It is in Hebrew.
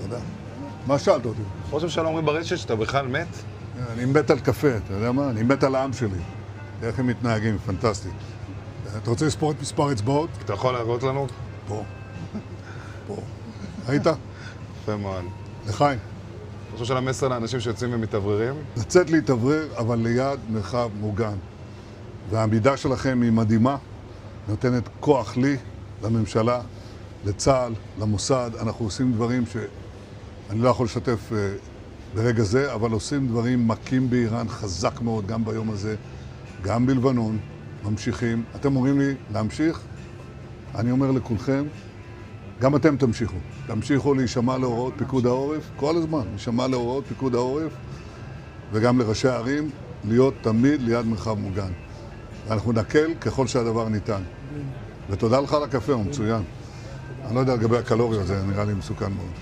תודה. מה שאלת אותי? ראש הממשלה אומרים ברשת שאתה בכלל מת? אני מת על קפה, אתה יודע מה? אני מת על העם שלי. איך הם מתנהגים, פנטסטי. אתה רוצה לספור את מספר אצבעות? אתה יכול להראות לנו? פה. פה. ראית? יפה מאוד. לחיים. ראש הממשלה מסר לאנשים שיוצאים ומתאווררים? לצאת להתאוורר, אבל ליד מרחב מוגן. והעמידה שלכם היא מדהימה, נותנת כוח לי, לממשלה, לצה"ל, למוסד. אנחנו עושים דברים שאני לא יכול לשתף ברגע זה, אבל עושים דברים מכים באיראן חזק מאוד, גם ביום הזה, גם בלבנון, ממשיכים. אתם אומרים לי להמשיך? אני אומר לכולכם, גם אתם תמשיכו. תמשיכו להישמע להוראות פיקוד העורף, כל הזמן, להישמע להוראות פיקוד העורף, וגם לראשי הערים, להיות תמיד ליד מרחב מוגן. ואנחנו נקל ככל שהדבר ניתן. ותודה לך על הקפה, הוא מצוין. אני לא יודע לגבי הקלוריות, זה נראה לי מסוכן מאוד.